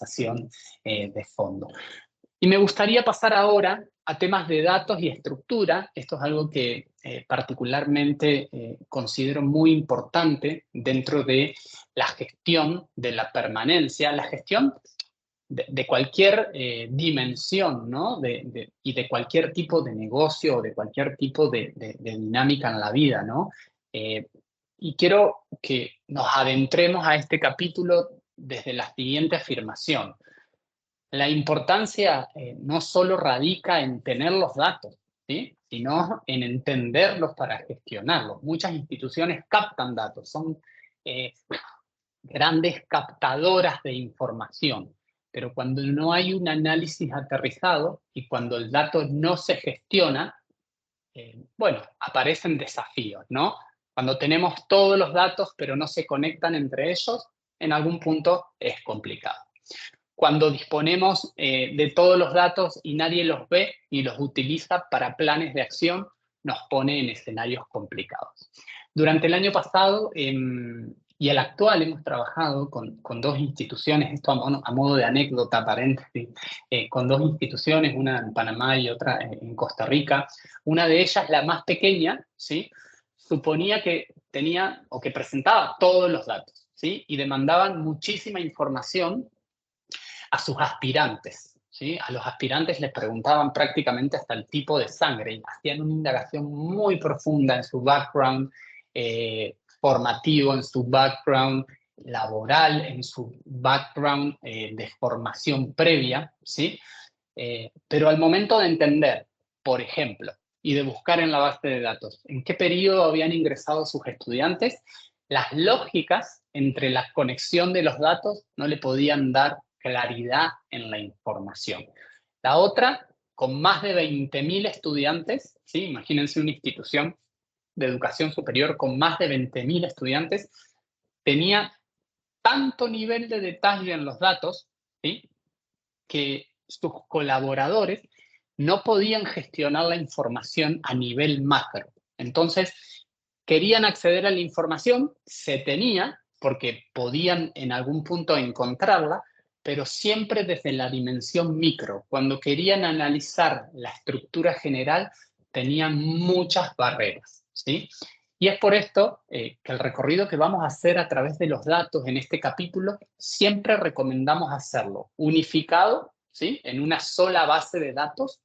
conversación de fondo. Y me gustaría pasar ahora a temas de datos y estructura. Esto es algo que particularmente considero muy importante dentro de la gestión de la permanencia, la gestión de cualquier dimensión, ¿no? Y de cualquier tipo de negocio o de cualquier tipo de dinámica en la vida, ¿no? Y quiero que nos adentremos a este capítulo desde la siguiente afirmación. La importancia no solo radica en tener los datos, ¿sí? Sino en entenderlos para gestionarlos. Muchas instituciones captan datos, son grandes captadoras de información, pero cuando no hay un análisis aterrizado y cuando el dato no se gestiona, bueno, aparecen desafíos, ¿no? Cuando tenemos todos los datos pero no se conectan entre ellos, en algún punto es complicado. Cuando disponemos de todos los datos y nadie los ve y los utiliza para planes de acción, nos pone en escenarios complicados. Durante el año pasado y el actual hemos trabajado con dos instituciones, esto a modo de anécdota, paréntesis, con dos instituciones, una en Panamá y otra en Costa Rica. Una de ellas, la más pequeña, ¿sí? Suponía que tenía o que presentaba todos los datos, ¿sí? Y demandaban muchísima información a sus aspirantes, ¿sí? A los aspirantes les preguntaban prácticamente hasta el tipo de sangre y hacían una indagación muy profunda en su background formativo, en su background laboral, en su background de formación previa, ¿sí? Pero al momento de entender, por ejemplo, y de buscar en la base de datos en qué periodo habían ingresado sus estudiantes, las lógicas entre la conexión de los datos no le podían dar claridad en la información. La otra, con más de 20.000 estudiantes, ¿sí? Imagínense una institución de educación superior con más de 20.000 estudiantes, tenía tanto nivel de detalle en los datos, ¿sí? Que sus colaboradores no podían gestionar la información a nivel macro. Entonces, querían acceder a la información, se tenía, porque podían en algún punto encontrarla, pero siempre desde la dimensión micro. Cuando querían analizar la estructura general, tenían muchas barreras, ¿sí? Y es por esto que el recorrido que vamos a hacer a través de los datos en este capítulo, siempre recomendamos hacerlo unificado, ¿sí? En una sola base de datos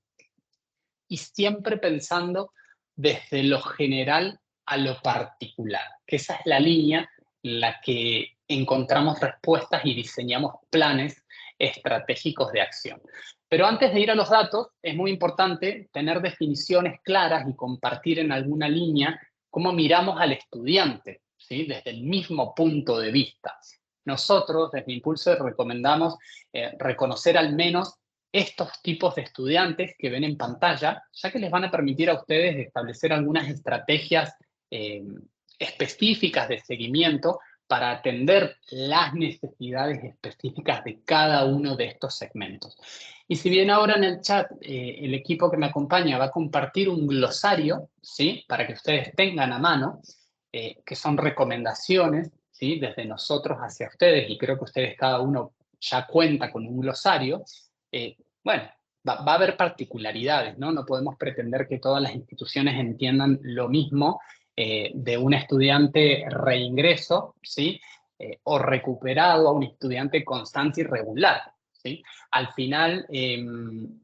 y siempre pensando desde lo general a lo particular, que esa es la línea en la que encontramos respuestas y diseñamos planes estratégicos de acción. Pero antes de ir a los datos, es muy importante tener definiciones claras y compartir en alguna línea cómo miramos al estudiante, ¿sí? Desde el mismo punto de vista. Nosotros, desde Impulso, recomendamos reconocer al menos estos tipos de estudiantes que ven en pantalla, ya que les van a permitir a ustedes establecer algunas estrategias específicas de seguimiento para atender las necesidades específicas de cada uno de estos segmentos. Y si bien ahora en el chat el equipo que me acompaña va a compartir un glosario, ¿sí? Para que ustedes tengan a mano, que son recomendaciones, ¿sí? Desde nosotros hacia ustedes, y creo que ustedes cada uno ya cuenta con un glosario, bueno, va a haber particularidades, ¿no? No podemos pretender que todas las instituciones entiendan lo mismo de un estudiante reingreso, ¿sí? O recuperado a un estudiante constante y regular, ¿sí? Al final, en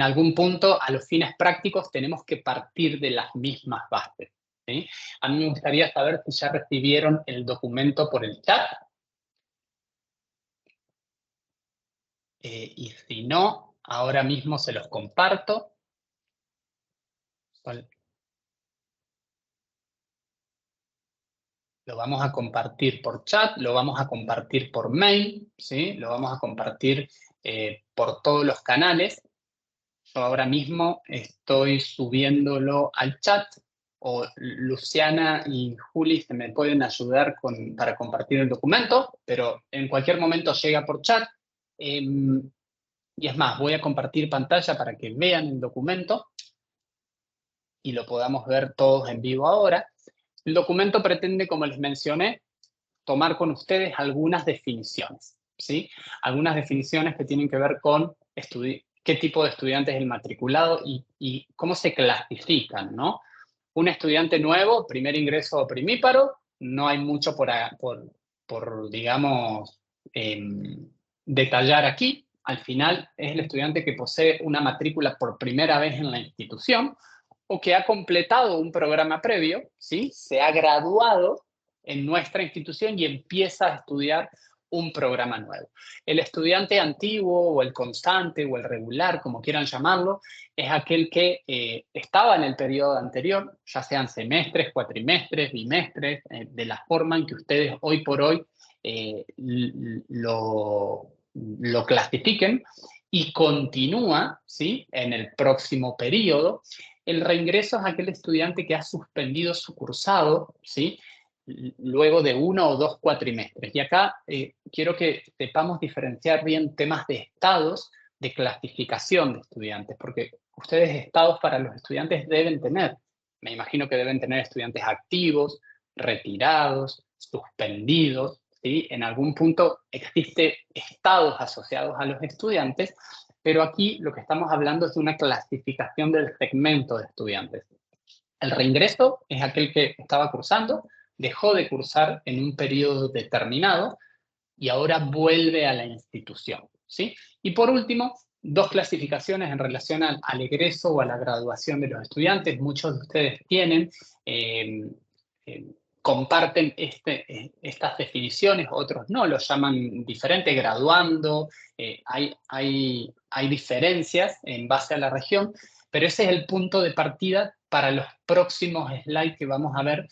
algún punto, a los fines prácticos, tenemos que partir de las mismas bases, ¿sí? A mí me gustaría saber si ya recibieron el documento por el chat. Y si no, ahora mismo se los comparto. Lo vamos a compartir por chat, lo vamos a compartir por mail, ¿sí? Lo vamos a compartir por todos los canales. Yo ahora mismo estoy subiéndolo al chat, o Luciana y Juli se me pueden ayudar para compartir el documento, pero en cualquier momento llega por chat. Y es más, voy a compartir pantalla para que vean el documento y lo podamos ver todos en vivo ahora. El documento pretende, como les mencioné, tomar con ustedes algunas definiciones, ¿sí? Algunas definiciones que tienen que ver con qué tipo de estudiante es el matriculado y cómo se clasifican, ¿no? Un estudiante nuevo, primer ingreso o primíparo, no hay mucho por digamos, detallar aquí. Al final es el estudiante que posee una matrícula por primera vez en la institución o que ha completado un programa previo, ¿sí? Se ha graduado en nuestra institución y empieza a estudiar un programa nuevo. El estudiante antiguo o el constante o el regular, como quieran llamarlo, es aquel que estaba en el periodo anterior, ya sean semestres, cuatrimestres, bimestres, de la forma en que ustedes hoy por hoy lo clasifiquen, y continúa, ¿sí?, en el próximo periodo. El reingreso es aquel estudiante que ha suspendido su cursado, ¿sí?, luego de 1 o 2 cuatrimestres. Y acá quiero que sepamos diferenciar bien temas de estados de clasificación de estudiantes, porque ustedes estados para los estudiantes deben tener. Me imagino que deben tener estudiantes activos, retirados, suspendidos, ¿sí? En algún punto existe estados asociados a los estudiantes, pero aquí lo que estamos hablando es de una clasificación del segmento de estudiantes. El reingreso es aquel que estaba cursando, dejó de cursar en un periodo determinado y ahora vuelve a la institución, ¿sí? Y por último, 2 clasificaciones en relación al egreso o a la graduación de los estudiantes. Muchos de ustedes tienen, comparten estas definiciones, otros no, los llaman diferente, graduando, hay diferencias en base a la región, pero ese es el punto de partida para los próximos slides que vamos a ver,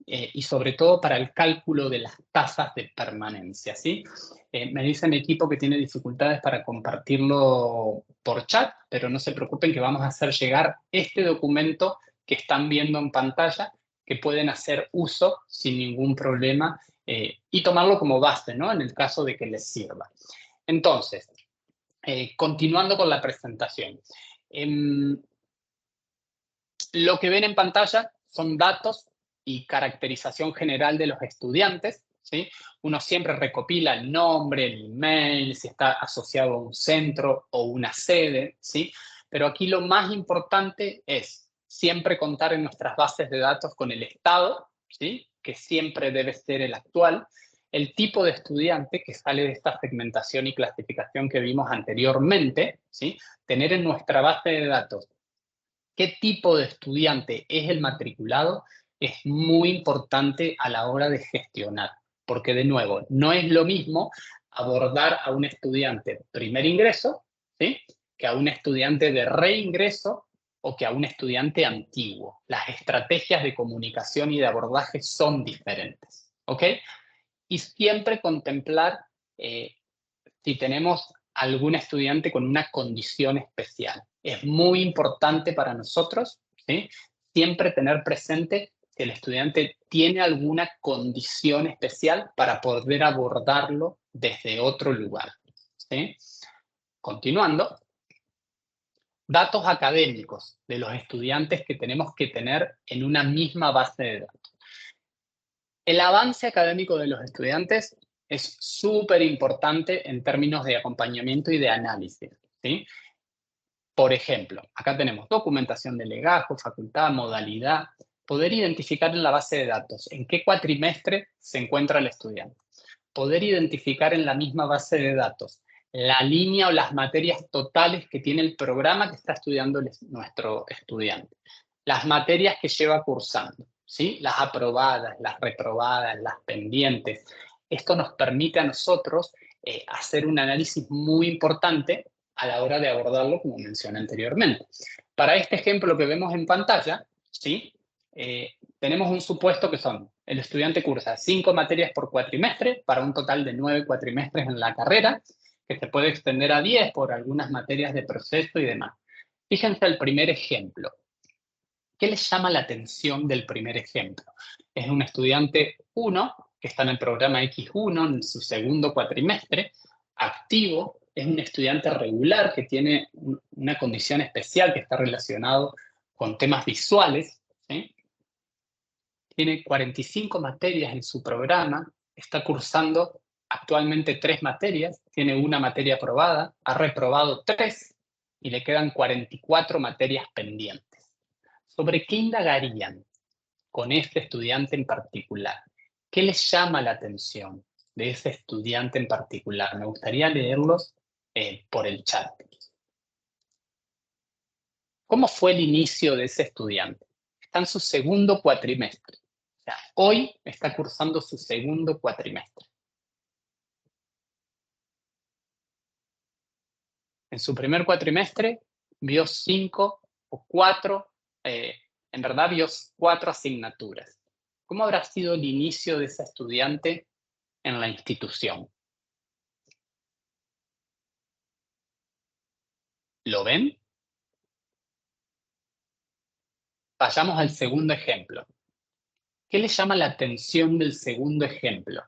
y sobre todo para el cálculo de las tasas de permanencia, ¿sí? Me dice mi equipo que tiene dificultades para compartirlo por chat, pero no se preocupen que vamos a hacer llegar este documento que están viendo en pantalla, que pueden hacer uso sin ningún problema y tomarlo como base, ¿no?, en el caso de que les sirva. Entonces, continuando con la presentación. Lo que ven en pantalla son datos y caracterización general de los estudiantes, ¿sí? Uno siempre recopila el nombre, el email, si está asociado a un centro o una sede, ¿sí? Pero aquí lo más importante es siempre contar en nuestras bases de datos con el estado, ¿sí?, que siempre debe ser el actual, el tipo de estudiante que sale de esta segmentación y clasificación que vimos anteriormente, ¿sí? Tener en nuestra base de datos qué tipo de estudiante es el matriculado es muy importante a la hora de gestionar, porque de nuevo, no es lo mismo abordar a un estudiante primer ingreso, ¿sí?, que a un estudiante de reingreso o que a un estudiante antiguo. Las estrategias de comunicación y de abordaje son diferentes, ¿ok? Y siempre contemplar si tenemos algún estudiante con una condición especial. Es muy importante para nosotros, ¿sí?, siempre tener presente que el estudiante tiene alguna condición especial para poder abordarlo desde otro lugar, ¿sí? Continuando, datos académicos de los estudiantes que tenemos que tener en una misma base de datos. El avance académico de los estudiantes es súper importante en términos de acompañamiento y de análisis, ¿sí? Por ejemplo, acá tenemos documentación de legajo, facultad, modalidad, poder identificar en la base de datos en qué cuatrimestre se encuentra el estudiante, poder identificar en la misma base de datos la línea o las materias totales que tiene el programa que está estudiando nuestro estudiante, las materias que lleva cursando, ¿sí?, las aprobadas, las reprobadas, las pendientes. Esto nos permite a nosotros hacer un análisis muy importante a la hora de abordarlo, como mencioné anteriormente. Para este ejemplo que vemos en pantalla, ¿sí?, tenemos un supuesto que son, el estudiante cursa 5 materias por cuatrimestre, para un total de 9 cuatrimestres en la carrera, que se puede extender a 10 por algunas materias de proceso y demás. Fíjense el primer ejemplo. ¿Qué les llama la atención del primer ejemplo? Es un estudiante 1, que está en el programa X1, en su segundo cuatrimestre, activo, es un estudiante regular que tiene una condición especial que está relacionado con temas visuales, ¿sí? Tiene 45 materias en su programa, está cursando actualmente 3 materias, tiene una materia aprobada, ha reprobado 3 y le quedan 44 materias pendientes. ¿Sobre qué indagarían con este estudiante en particular? ¿Qué les llama la atención de ese estudiante en particular? Me gustaría leerlos por el chat. ¿Cómo fue el inicio de ese estudiante? Está en su segundo cuatrimestre. O sea, hoy está cursando su segundo cuatrimestre. En su primer cuatrimestre vio 5 o 4, en verdad vio 4 asignaturas. ¿Cómo habrá sido el inicio de ese estudiante en la institución? ¿Lo ven? Vayamos al segundo ejemplo. ¿Qué le llama la atención del segundo ejemplo?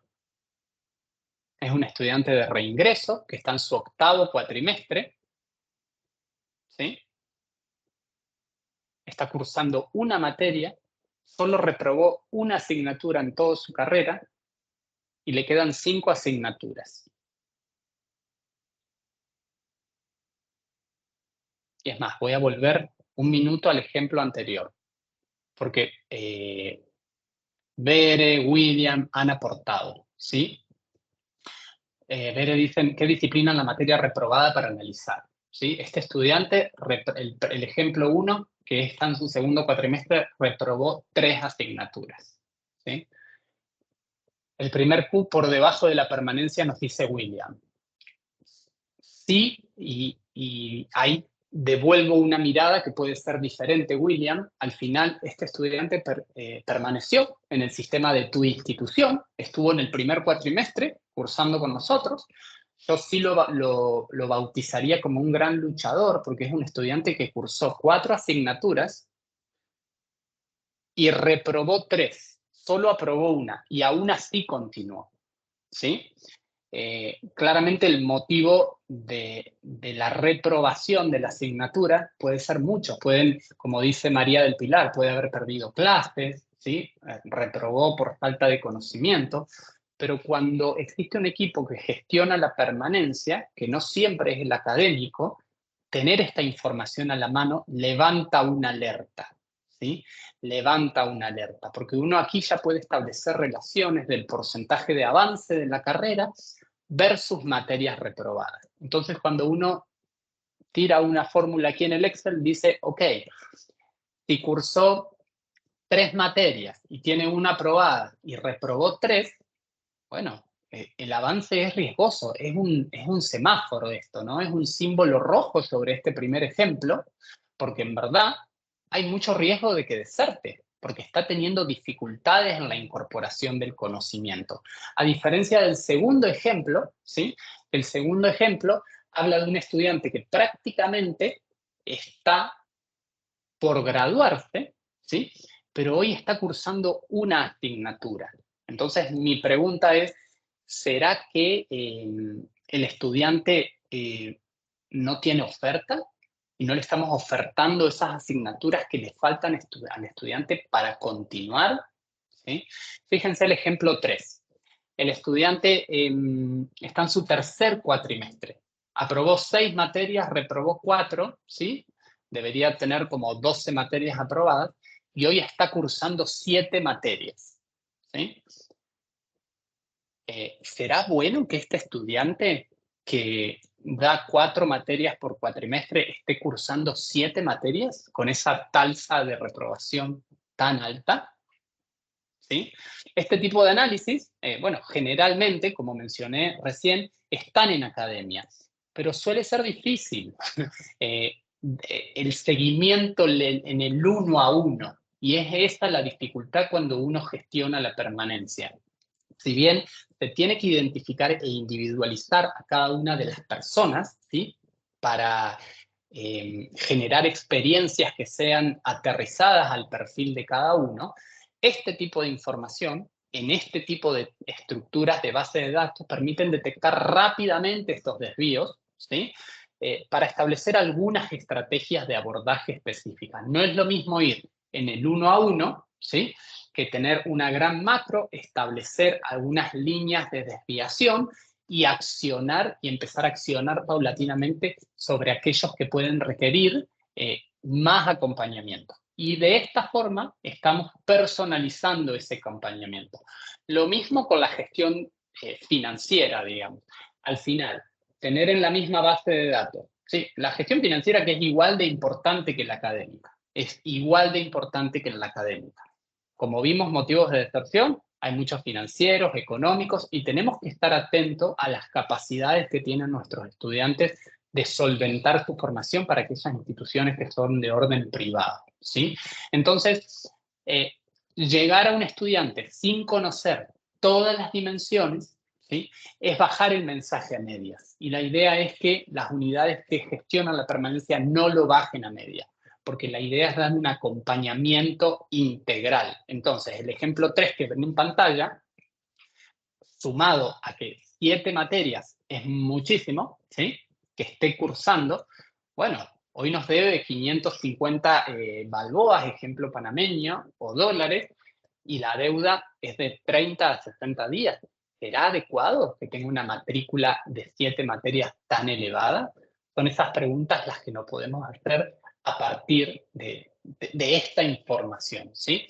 Es un estudiante de reingreso que está en su octavo cuatrimestre, ¿sí? Está cursando una materia, solo reprobó una asignatura en toda su carrera y le quedan 5 asignaturas. Y es más, voy a volver un minuto al ejemplo anterior, porque Bere, William han aportado, ¿sí? Bere dice, ¿qué disciplina en la materia reprobada para analizar? ¿Sí? Este estudiante, el ejemplo 1, que está en su segundo cuatrimestre, reprobó 3 asignaturas, ¿sí? El primer Q por debajo de la permanencia nos dice William. Sí, y ahí devuelvo una mirada que puede ser diferente, William. Al final, este estudiante permaneció en el sistema de tu institución, estuvo en el primer cuatrimestre cursando con nosotros. Yo sí lo bautizaría como un gran luchador, porque es un estudiante que cursó 4 asignaturas y reprobó 3, solo aprobó una, y aún así continuó, ¿sí? Claramente el motivo de la reprobación de la asignatura puede ser mucho. Pueden, como dice María del Pilar, puede haber perdido clases, ¿sí? Reprobó por falta de conocimiento, pero cuando existe un equipo que gestiona la permanencia, que no siempre es el académico, tener esta información a la mano levanta una alerta, ¿sí? Levanta una alerta, porque uno aquí ya puede establecer relaciones del porcentaje de avance de la carrera versus materias reprobadas. Entonces, cuando uno tira una fórmula aquí en el Excel, dice, ok, si cursó 3 materias y tiene una aprobada y reprobó 3, bueno, el avance es riesgoso, es un semáforo esto, ¿no? Es un símbolo rojo sobre este primer ejemplo, porque en verdad hay mucho riesgo de que deserte, porque está teniendo dificultades en la incorporación del conocimiento. A diferencia del segundo ejemplo, ¿sí? El segundo ejemplo habla de un estudiante que prácticamente está por graduarse, ¿sí? Pero hoy está cursando una asignatura. Entonces, mi pregunta es, ¿será que el estudiante no tiene oferta y no le estamos ofertando esas asignaturas que le faltan al estudiante para continuar? ¿Sí? Fíjense el ejemplo 3. El estudiante está en su tercer cuatrimestre. Aprobó 6 materias, reprobó 4, ¿sí? Debería tener como 12 materias aprobadas y hoy está cursando 7 materias, ¿sí? ¿Será bueno que este estudiante que da 4 materias por cuatrimestre esté cursando 7 materias con esa tasa de reprobación tan alta? ¿Sí? Este tipo de análisis, bueno, generalmente, como mencioné recién, están en academia, pero suele ser difícil el seguimiento en el 1 a 1, y es esa la dificultad cuando uno gestiona la permanencia. Si bien se tiene que identificar e individualizar a cada una de las personas, ¿sí? Para generar experiencias que sean aterrizadas al perfil de cada uno, este tipo de información, en este tipo de estructuras de base de datos, permiten detectar rápidamente estos desvíos, ¿sí? Para establecer algunas estrategias de abordaje específicas. No es lo mismo ir en el 1 a 1, ¿sí? que tener una gran macro, establecer algunas líneas de desviación y accionar y empezar a accionar paulatinamente sobre aquellos que pueden requerir más acompañamiento. Y de esta forma estamos personalizando ese acompañamiento. Lo mismo con la gestión financiera, digamos. Al final, tener en la misma base de datos, sí, la gestión financiera, que es igual de importante que la académica, es igual de importante que la académica. Como vimos, motivos de deserción, hay muchos financieros, económicos, y tenemos que estar atentos a las capacidades que tienen nuestros estudiantes de solventar su formación para aquellas instituciones que son de orden privado, ¿sí? Entonces, llegar a un estudiante sin conocer todas las dimensiones, ¿sí?, es bajar el mensaje a medias. Y la idea es que las unidades que gestionan la permanencia no lo bajen a medias, porque la idea es dar un acompañamiento integral. Entonces, el ejemplo 3 que ven en pantalla, sumado a que 7 materias es muchísimo, ¿sí?, que esté cursando, bueno, hoy nos debe 550 balboas, ejemplo panameño, o dólares, y la deuda es de 30 a 60 días. ¿Será adecuado que tenga una matrícula de 7 materias tan elevada? Son esas preguntas las que no podemos hacer a partir de esta información, ¿sí?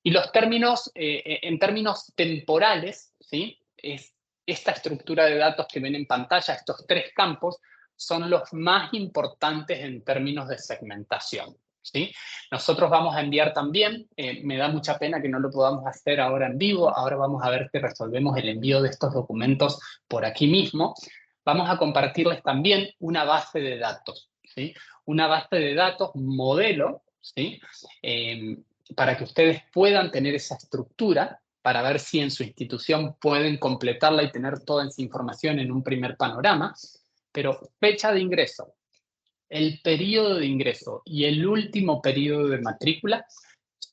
Y los términos, en términos temporales, ¿sí?, es esta estructura de datos que ven en pantalla, estos 3 campos, son los más importantes en términos de segmentación, ¿sí? Nosotros vamos a enviar también, me da mucha pena que no lo podamos hacer ahora en vivo, ahora vamos a ver que resolvemos el envío de estos documentos por aquí mismo. Vamos a compartirles también una base de datos, ¿sí? Una base de datos modelo, ¿sí?, para que ustedes puedan tener esa estructura, para ver si en su institución pueden completarla y tener toda esa información en un primer panorama. Pero fecha de ingreso, el periodo de ingreso y el último periodo de matrícula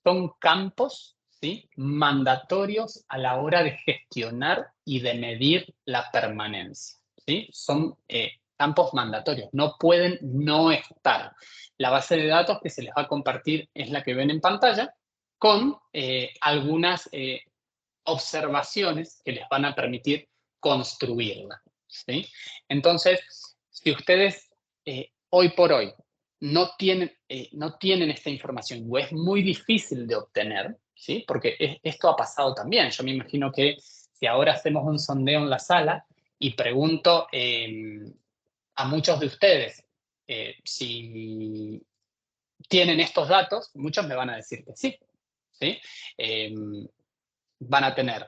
son campos, ¿sí?, mandatorios a la hora de gestionar y de medir la permanencia, ¿sí? Son campos mandatorios, no pueden no estar. La base de datos que se les va a compartir es la que ven en pantalla, con algunas observaciones que les van a permitir construirla, ¿sí? Entonces, si ustedes hoy por hoy no tienen esta información o es muy difícil de obtener, ¿sí?, porque esto ha pasado también. Yo me imagino que si ahora hacemos un sondeo en la sala y pregunto a muchos de ustedes si tienen estos datos, muchos me van a decir que sí, ¿sí? Van a tener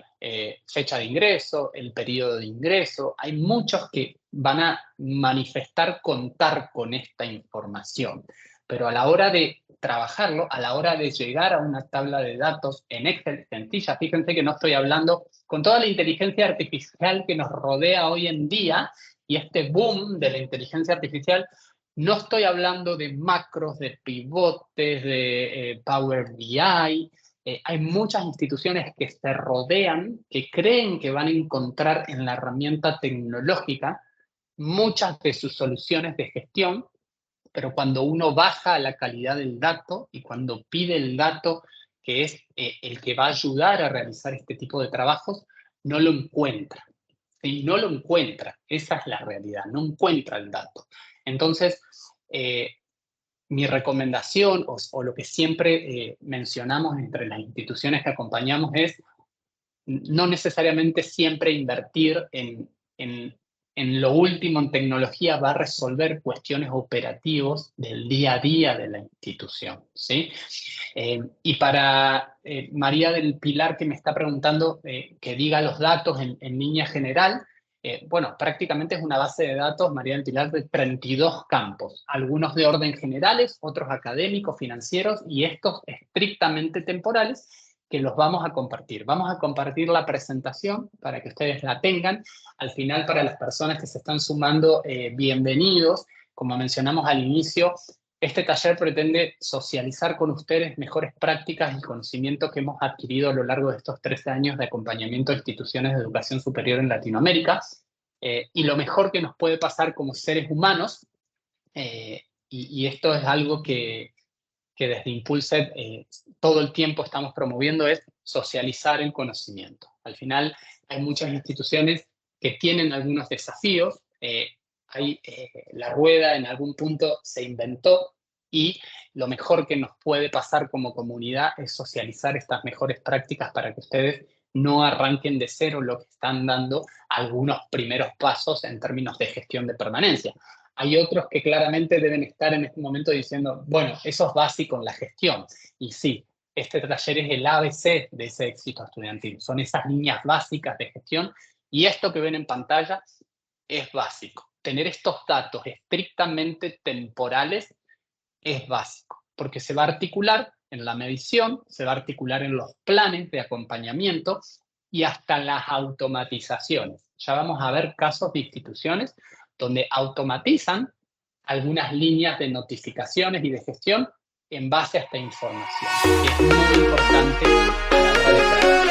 fecha de ingreso, el periodo de ingreso. Hay muchos que van a manifestar contar con esta información, pero a la hora de trabajarlo, a la hora de llegar a una tabla de datos en Excel sencilla, fíjense que no estoy hablando con toda la inteligencia artificial que nos rodea hoy en día y este boom de la inteligencia artificial. No estoy hablando de macros, de pivotes, de Power BI. Hay muchas instituciones que se rodean, que creen que van a encontrar en la herramienta tecnológica muchas de sus soluciones de gestión, pero cuando uno baja a la calidad del dato y cuando pide el dato que es el que va a ayudar a realizar este tipo de trabajos, no lo encuentra. ¿Sí? No lo encuentra, esa es la realidad, no encuentra el dato. Entonces, mi recomendación o lo que siempre mencionamos entre las instituciones que acompañamos es no necesariamente siempre invertir en lo último en tecnología va a resolver cuestiones operativos del día a día de la institución, ¿sí? Y para María del Pilar, que me está preguntando que diga los datos en línea general, bueno, prácticamente es una base de datos, María del Pilar, de 32 campos, algunos de orden generales, otros académicos, financieros y estos estrictamente temporales, que los vamos a compartir. Vamos a compartir la presentación para que ustedes la tengan. Al final, para las personas que se están sumando, bienvenidos. Como mencionamos al inicio, este taller pretende socializar con ustedes mejores prácticas y conocimientos que hemos adquirido a lo largo de estos 13 años de acompañamiento a instituciones de educación superior en Latinoamérica. Y lo mejor que nos puede pasar como seres humanos, y esto es algo que que desde Impulset todo el tiempo estamos promoviendo es socializar el conocimiento. Al final hay muchas instituciones que tienen algunos desafíos. La rueda en algún punto se inventó y lo mejor que nos puede pasar como comunidad es socializar estas mejores prácticas para que ustedes no arranquen de cero lo que están dando algunos primeros pasos en términos de gestión de permanencia. Hay otros que claramente deben estar en este momento diciendo, bueno, eso es básico en la gestión. Y sí, este taller es el ABC de ese éxito estudiantil. Son esas líneas básicas de gestión y esto que ven en pantalla es básico. Tener estos datos estrictamente temporales es básico, porque se va a articular en la medición, se va a articular en los planes de acompañamiento y hasta las automatizaciones. Ya vamos a ver casos de instituciones donde automatizan algunas líneas de notificaciones y de gestión en base a esta información, que es muy importante a la hora de